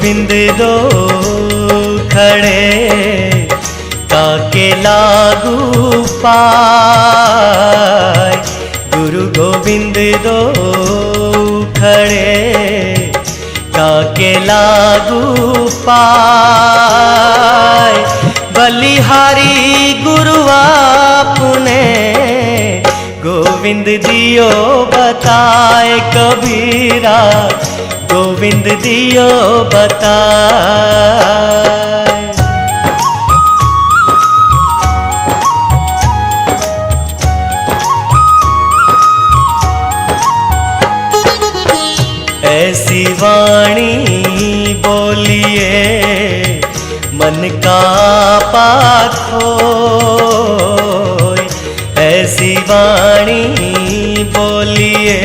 गोविंद दो खड़े काके लागू पाय। गुरु गोविंद दो खड़े काके लागू पाय। बलिहारी गुरु आपने गोविंद दियो बताए कबीरा, गोविंद दियो बताए। ऐसी वाणी बोलिए मन का पात होय। ऐसी वाणी बोलिए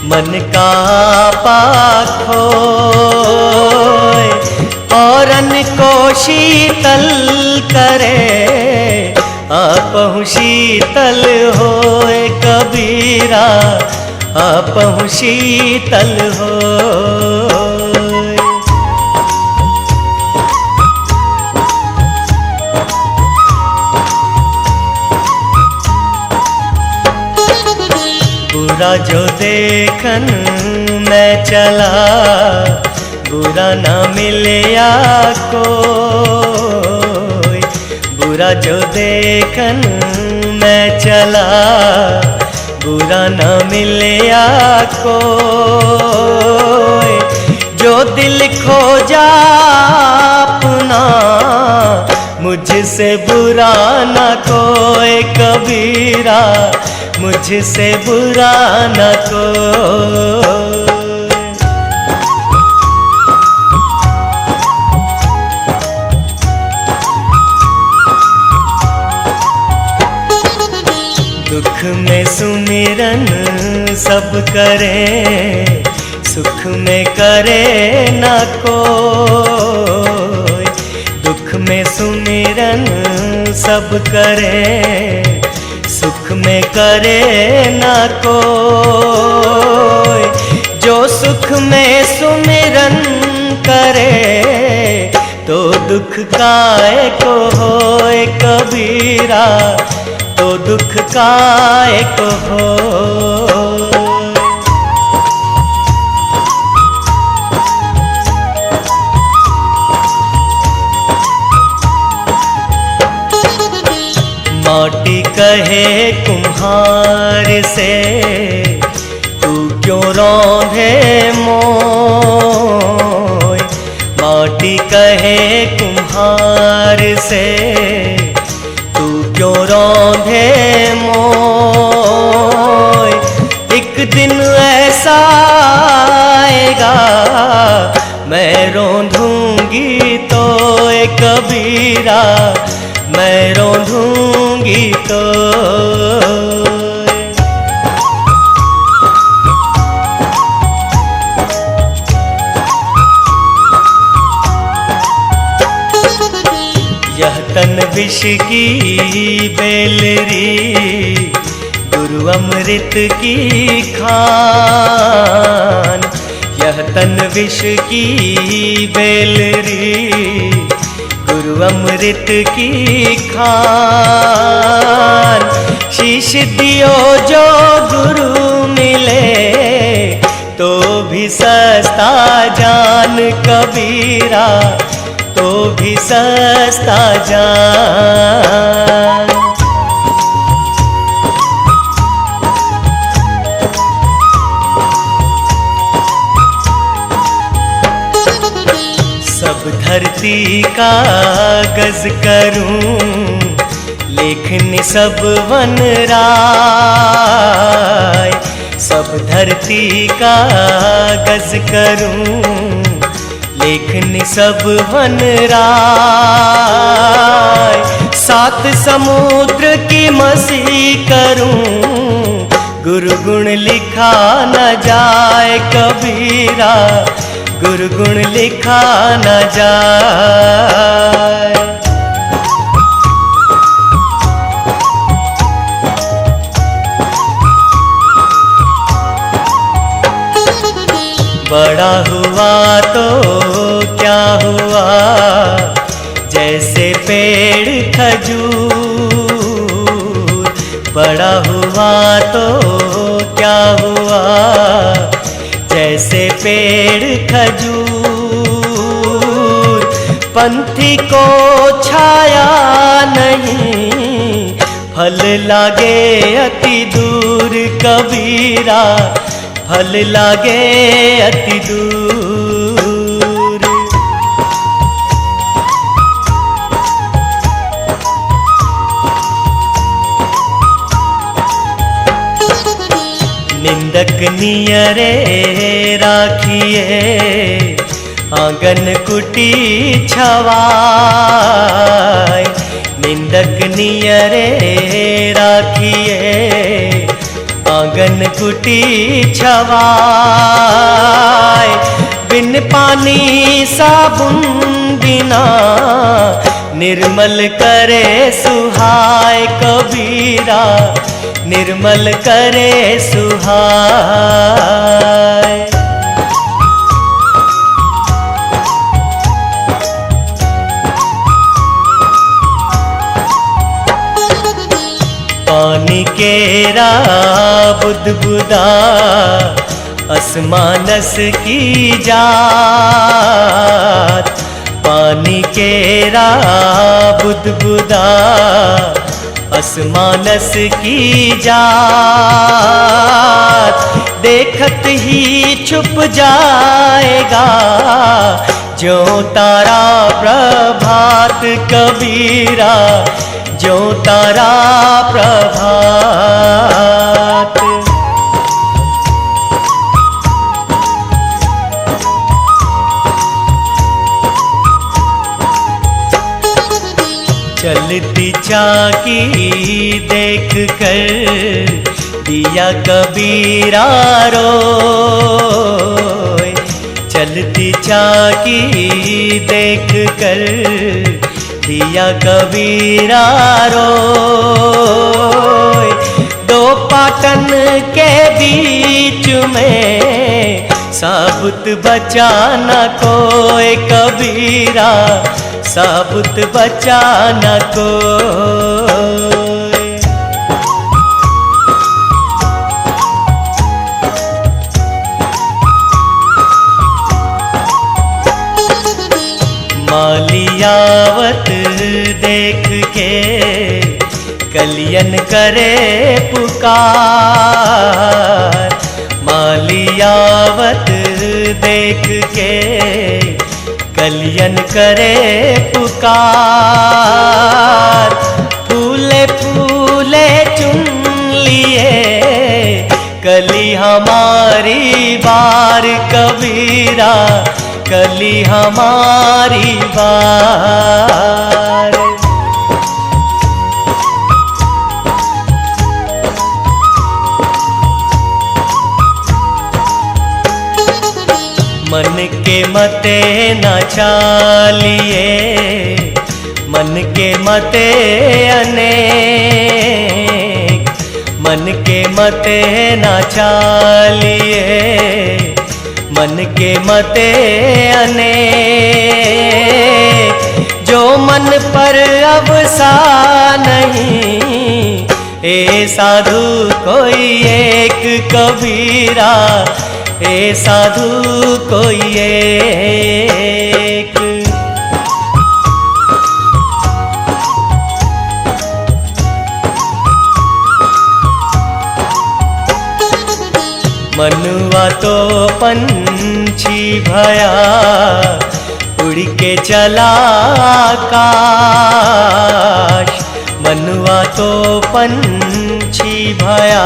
मन का पात होय। औरन को शीतल करे आपहु शीतल होय कबीरा, आपहु शीतल होय। बुरा जो देखन मैं चला, बुरा ना मिलया कोई। बुरा जो देखन मैं चला, बुरा न मिलया कोई। जो दिल खोजा अपना, मुझसे बुरा न कोई कबीरा, मुझसे बुरा न कोई। दुख में सुमिरन सब करे, सुख में करे न कोई। दुख में सुमिरन सब करे, सुख में करे न कोई। जो सुख में सुमिरन करे, तो दुख काहे को होए कबीरा, तो दुख काहे को हो। माटी कहे कुम्हार से, तू क्यों रौंधे मोय। माटी कहे कुम्हार से, क्यों रौंधे मोय। एक दिन ऐसा आएगा मैं रौंधूंगी तो कबीरा, मैं रौंधूंगी तो। यह तन विष की बेलरी, गुरु अमृत की खान। यह तन विष की बेलरी, गुरु अमृत की खान। शीश दियो जो गुरु मिले, तो भी सस्ता जान कबीरा, तो भी सस्ता जान। सब धरती का गज करूं, लेखन सब वन राय। सब धरती का गज करूं, लेखन सब वन राय। सात समुद्र की मसी करूं, गुरु गुण लिखा न जाए कबीरा, गुरु गुण लिखा न जाए। बड़ा हुआ हुआ तो क्या हुआ, जैसे पेड़ खजूर। बड़ा हुआ तो क्या हुआ, जैसे पेड़ खजूर। पंथी को छाया नहीं, फल लागे अति दूर। कबीरा फल लागे अति दूर। निंदक नियरे राखिए, आंगन कुटी छवाय। निंदक नियरे राखिए, आंगन कुटी छवाय। बिन पानी साबुन बिना, निर्मल करे सुहाय। कबीरा निर्मल करे सुहाय। पानी केरा बुदबुदा, असमानस की जात। पानी केरा बुदबुदा, असमानस की जात। देखत ही छुप जाएगा, जो तारा प्रभात। कबीरा जो तारा प्रभात। चलती चाकी देख कर, दिया कबीरा रोए। चलती चाकी देख कर, दिया कबीरा रोए। दो पाटन के बीच में, साबुत बचा न कोई। कबीरा साबुत बचा न कोई। मालियावत देख के, कलियन करे पुकार। मालियावत देख के, कलियन करे पुकार। फूले फूले चुन लिए, कली हमारी बार। कबीरा कली हमारी बार। मन के मते न चालिए, मन के मते अनेक। मन के मते न चालिए, मन के मते अनेक। जो मन पर अवसा नहीं, ए साधु कोई एक। कबीरा ए साधु कोई एक। मनुआ तो पंछी भया, उड़ के चला आकाश। मनुआ तो पंछी भया,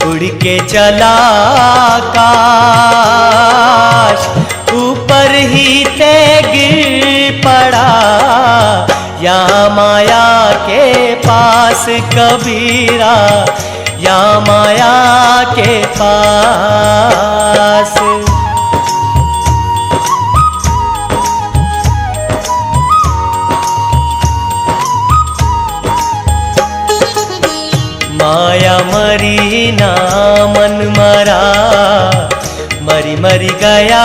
उड़ के चला आकाश। ऊपर ही ते गिर पड़ा, या माया के पास। कबीरा या माया के पास। माया मरी ना मन मरा, मरी मरी गया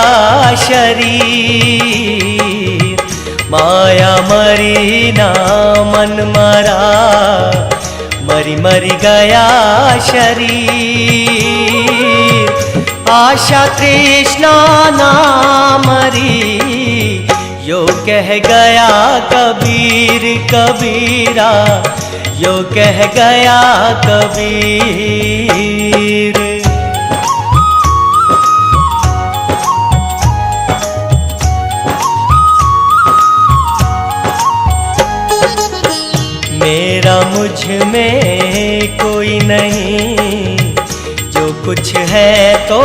शरीर, माया मरी ना मन मरा, मरी मरी गया शरीर। आशा तृष्णा ना मरी, यो कह गया कबीर कबीरा, यो कह गया कबीर। मेरा मुझ में कोई नहीं, जो कुछ है तो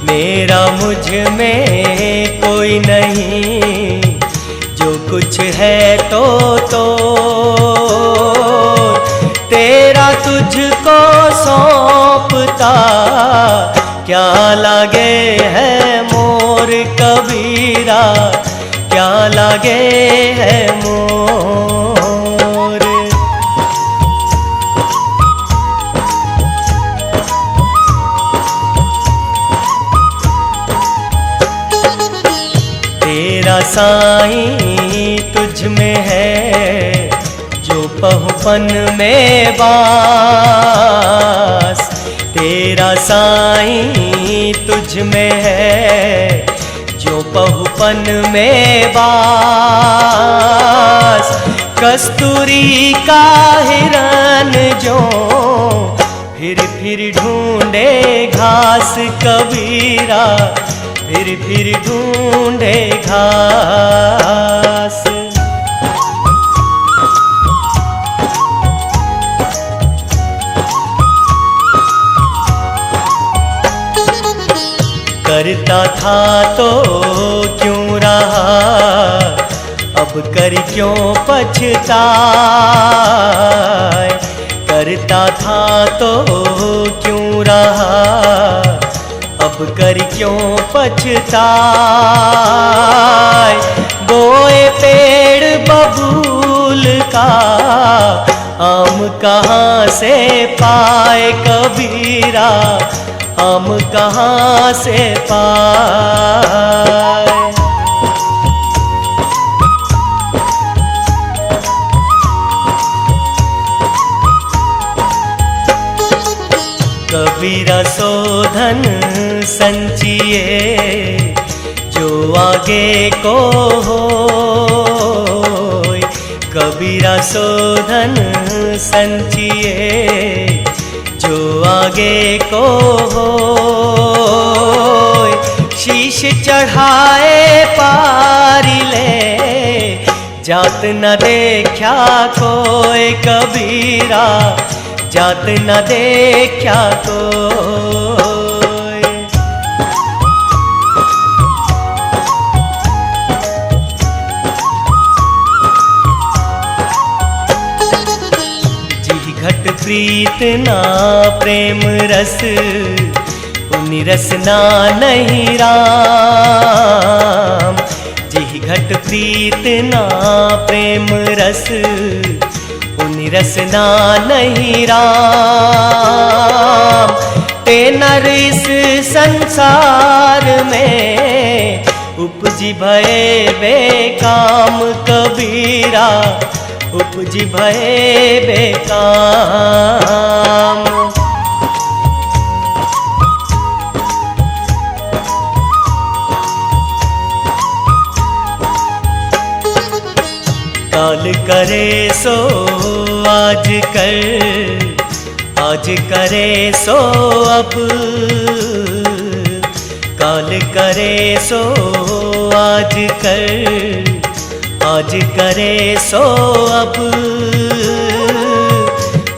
मेरा मुझ में कोई नहीं, जो कुछ है तो तेरा तुझको सौंपता, क्या लागे है मोर कबीरा, क्या लागे है मोर। तेरा साईं तुझ में है, जो पहुपन में बास, तेरा साईं तुझ में है, जो पहुपन में बास। कस्तूरी का हिरन जो फिर ढूंढे घास कबीरा, फिर ढूंढे घास। करता था तो क्यों रहा, अब कर क्यों पछताए। करता था तो क्यों रहा, अब कर क्यों पछताए। बोए पेड़ बबूल का, आम कहाँ से पाए कबीरा, आम कहाँ से पाए। कबीरा सो धन संचिए, जो आगे को हो। कबीरा सो धन संचिए, जो आगे को हो। शीश चढ़ाए पारी ले, जात न देखा कोई कबीरा, जात न देखा कोई। जी घट प्रीत ना प्रेम रस, उनि रस ना नहीं राम। जी घट प्रीत ना प्रेम रस, उनि रस ना नहीं राम। ते नर इस संसार में, उपजी भये बेकाम कबीरा, उपजी भये बेकाम। काल करे सो आज कर, आज करे सो अब। काल करे सो आज कर, आज करे सो अब।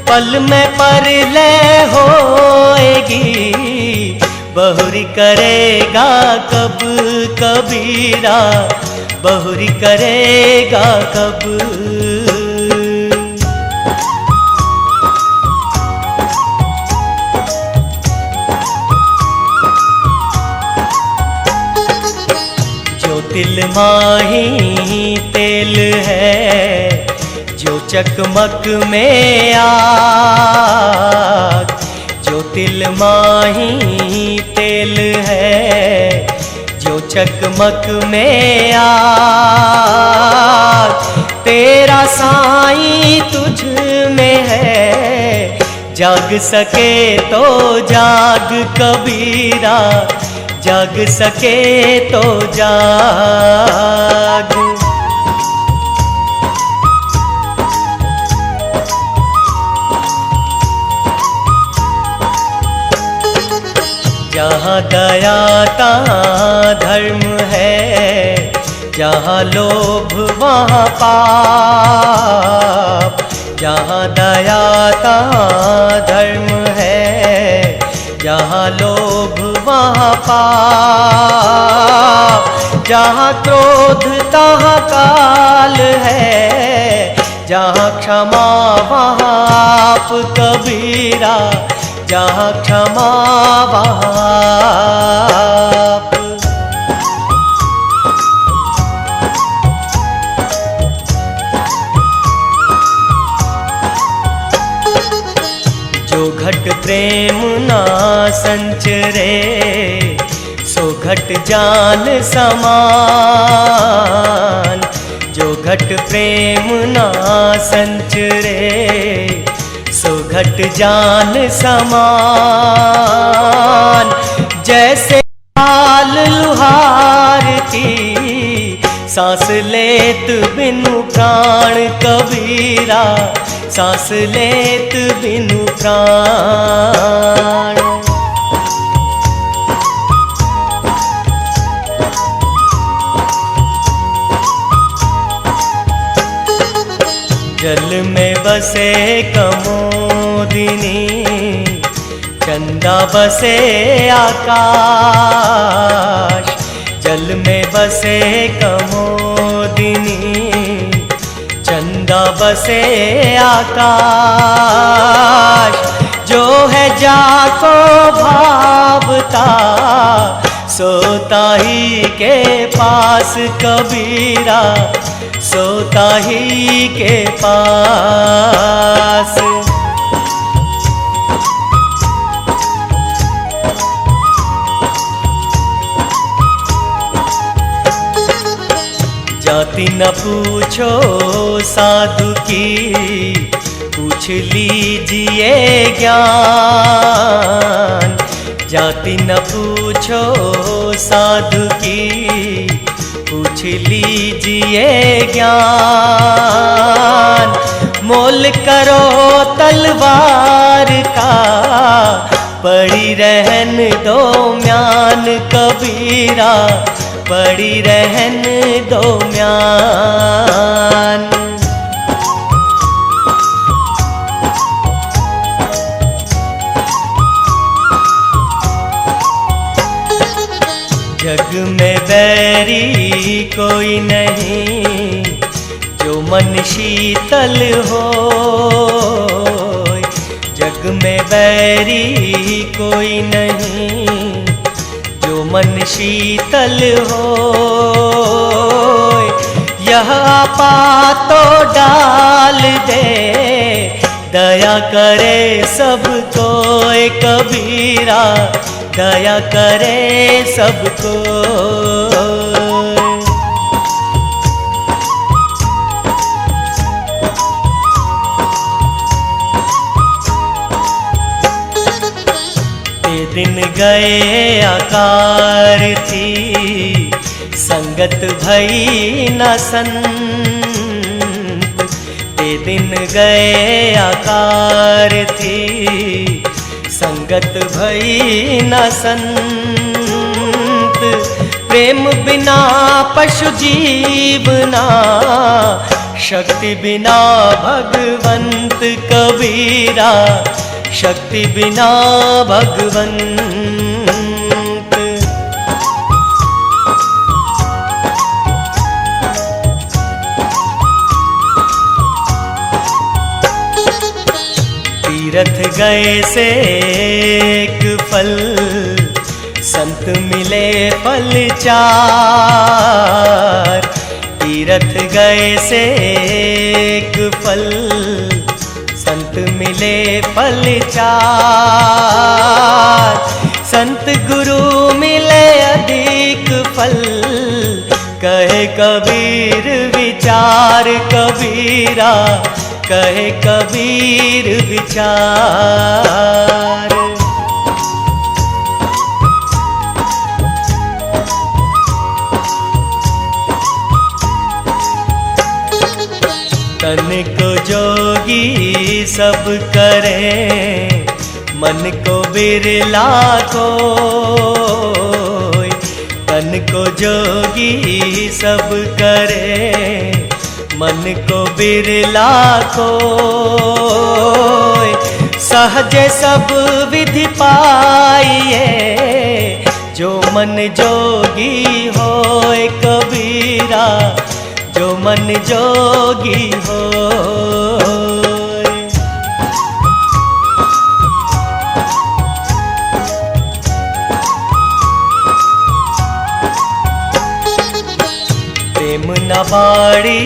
पल में परलय होएगी, बहुरी करेगा कब कबीरा, बहुरी करेगा कब। जो तिल माही तेल है, जो चकमक में आग। जो तिल माही तेल है, जो चकमक में आग, तेरा साईं तुझ में है। जाग सके तो जाग कबीरा, जाग सके तो जाग। जहाँ दया तहाँ धर्म है, जहाँ लोभ वहाँ पाप। जहाँ दया तहाँ धर्म है, जहाँ लोभ वहाँ पाप। जहाँ क्रोध तहाँ काल है, जहाँ क्षमा वहाँ आप कबीरा, जहाँ क्षमा वहाँ आप। जो घट प्रेम ना संचरे, सो घट जान समान। जो घट प्रेम ना संचरे, सो घट जान समान। जैसे लाल लुहार की सांस लेत बिनु प्राण कबीरा, सांस लेत बिनु प्राण। जल में बसे कमोदिनी, चंदा बसे आकाश। जल में बसे कमोदिनी, चंदा बसे आकाश। जो है जाको भावता, सोता ही के पास कबीरा, सोता ही के पास। जाति न पूछो साधु की, पूछ लीजिए ज्ञान। जाति न पूछो साधु की, पूछ लीजिए ज्ञान। मोल करो तलवार का, पड़ी रहन दो म्यान कबीरा, पड़ी रहन दो म्यान। जग में बैरी कोई नहीं, जो मन शीतल हो। जग में बैरी कोई नहीं, जो मन शीतल हो। यह आपा तो डाल दे, दया करे सबको कबीरा, दया करे सबको। ते दिन गए आकार थी, संगत भई न संत। ते दिन गए आकार थी, संगत भई न संत। प्रेम बिना पशु जीवना, शक्ति बिना भगवंत कबीरा, शक्ति बिना भगवंत। तीरथ गए से एक फल, संत मिले फल चार। तीरथ गए से एक फल, संत मिले फल चार, संत गुरु मिले अधिक फल। कहे कबीर विचार कबीरा, कहे कबीर विचार। तन को जोगी सब करे, मन को बिरला कोई। तन को जोगी सब करे, मन को बिरला कोई। सहज सब विधि पाइए, जो मन जोगी होए कबीरा, जो मन जोगी हो। प्रेम न बाड़ी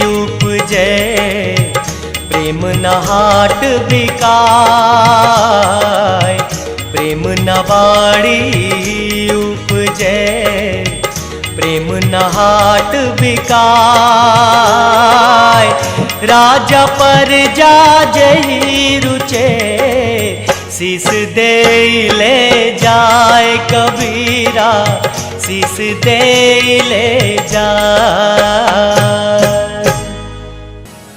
उपजे, प्रेम न हाट बिकाय। प्रेम न बाड़ी उपजे, प्रेम न हाट बिकाय। राजा पर जा जही रुचे, शीस दे ले जाए कबीरा, शीस दे ले जाए।